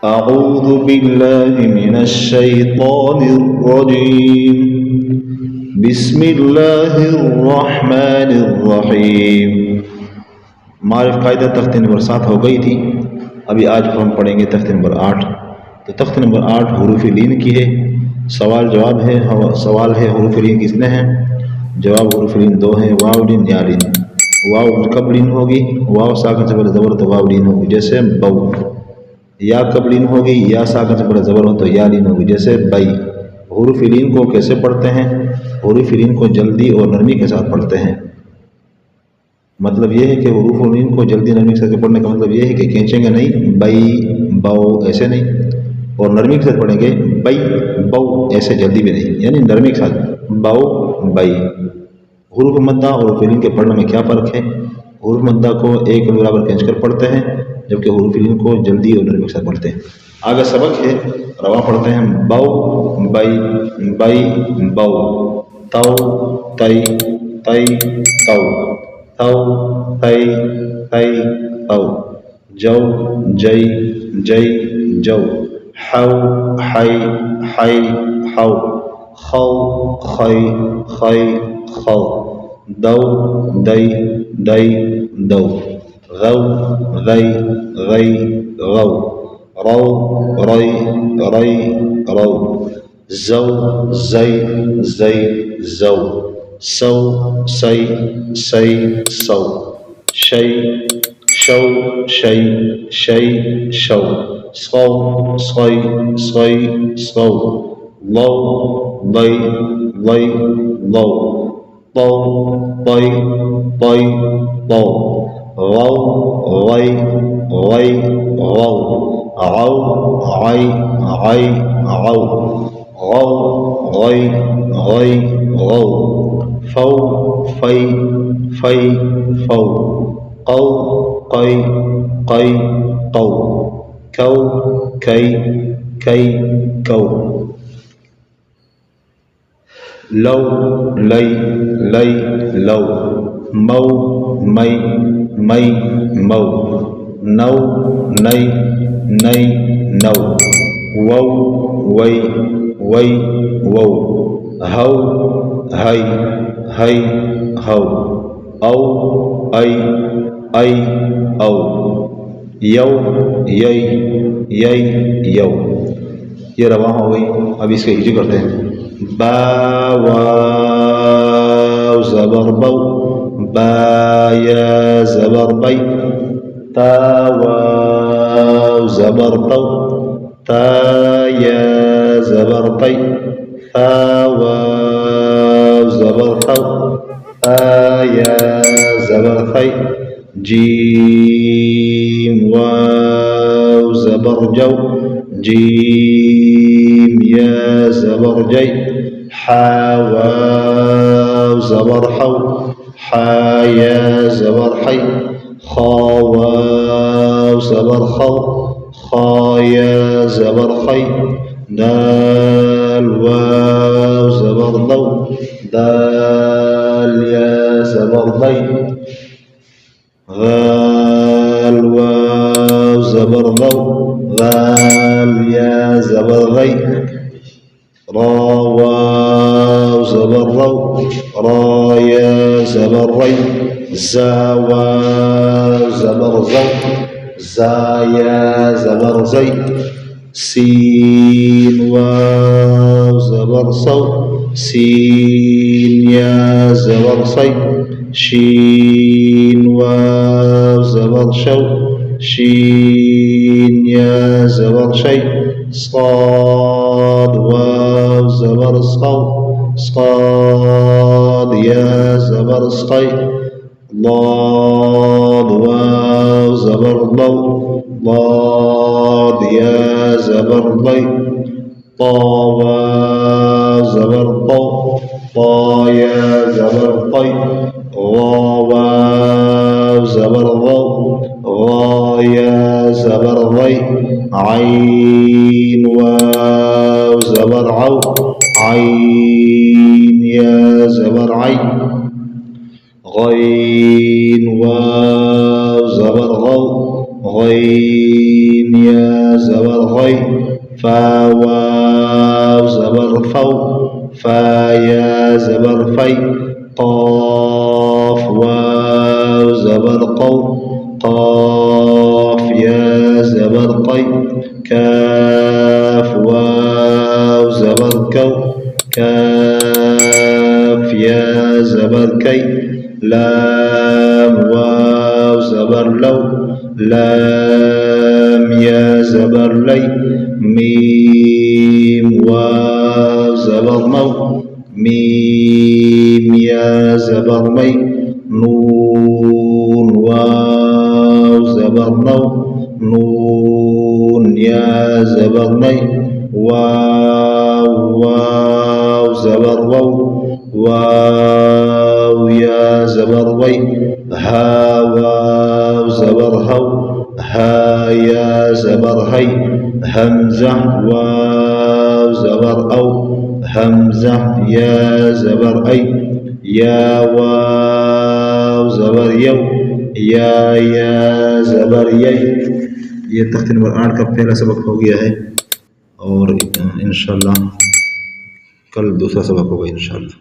أعوذ بالله من الشيطان الرجيم بسم الله الرحمن الرحيम। मारिफ कायदा तख्ते नंबर 7 हो गई थी। अभी आज हम पढ़ेंगे तख्ते नंबर 8। तो तख्ते नंबर 8 हुरूफ लीन की है। सवाल जवाब है। सवाल है हुरूफ लीन कितने हैं? जवाब हुरूफ लीन 2 हैं, वाव लीन या लीन। वाव कब लीन होगी? वाव साकिन से पहले ज़बर तो वाव लीन होगी, जैसे बऊ। या कब लीन होगी? या साकिन से पहले ज़बर हो तो या लीन होगी, जैसे बई। हुरूफ लीन को कैसे पढ़ते हैं? हुरूफ लीन को जल्दी और नरमी के साथ पढ़ते हैं। मतलब ये है कि हुरूफ लीन को जल्दी नरमी के साथ पढ़ने का मतलब ये है कि खींचेंगे नहीं, बई बऊ ऐसे नहीं, और नरमी के साथ पढ़ेंगे बई बऊ ऐसे जल्दी भी नहीं, यानी नरमी के साथ बऊ बई। हुरूफ मद्दा और हुरूफ लीन के पढ़ने में क्या फ़र्क है? हुरूफ मद्दा को एक बराबर खींच कर पढ़ते हैं, जबकि हुरूफ लीन को जल्दी और नरमी के साथ पढ़ते हैं। आगे सबक है, रवा पढ़ते हैं। बऊ बई बई बऊ, तऊ तई तई तऊ, तऊ तई तई तऊ, जौ जई जई जौ, हौ हई हई हौ, खौ खई खई खौ, दौ दई दई दौ, गौ गई गई गौ, रौ रई रई रौ, जौ जई जई जौ, सौ सई सई सौ, शई शौ शई शई शौ, सौ सई सई सौ, लौ लई लई लौ, तौ तई तई तौ, गौ गई गई गौ, गौ गई गई गौ, गौ गई गई गौ, फौ फई फई फौ, कौ कई कई कौ, कौ कई कई कौ, लौ लई लई लौ, मऊ मई मई मऊ, नौ नई नई नौ, वौ वई वई वौ, हौ हई हई हौ, औ ऐ ऐ औ, यौ यई यई यौ। ये रवा हो गई। अब इसके हिजी करते हैं। बा वाव ज़बर बौ, बा या ज़बर बै, ता वाव ज़बर तौ, ता या ज़बर तै, ता वाव ज़बर तौ, ता या ज़बर तै, जीम वाव ज़बर जौ, जीम या ज़बर जै, हा वाव ज़बर हौ, हा या ज़बर है, खा वाव ज़बर खौ, खा या ज़बर खै, दाल वाव ज़बर दौ, दाल या ज़बर दै, غال واو زبر ضو، غال يا زبر غي، را واو زبر رو، را يا زبر ري، زا واو زبر زو، زا يا زبر زي، سين واو زبر صو، سين يا زبر صي، شين واو زبر شو، شين يا زبر شي، صاد واو زبر صو، صاد يا زبر صي، ضاد واو زبر ضو، ضاد يا زبر ضي، طا واو زبر طو، طا يا زبر طي، غا واو زبر ضو، غا يا زبر ضي، عين واو زبر عو، عين يا زبر عي، غين واو زبر غو، غين يا زبر غي فا واو زبر فو فا يا زبر في قاف واو زبر قو قاف يا زبر قي كاف واو زبر كو كاف يا زبر كي لام واو زبر لو لام يا زبر لي ميم واو زبر مو ميم يا زبر مي نون واو زبر نو نون يا زبر مي واو واو زبر وو واو يا زبر وي ها واو زبر هو ها يا زبر هي همزة واو زبر أو همزة يا زبر أي يا واو زبر يو يا زبر يي. ये तख्त नंबर 8 का पहला सबक हो गया है और इंशाल्लाह कल दूसरा सबक होगा इंशाल्लाह।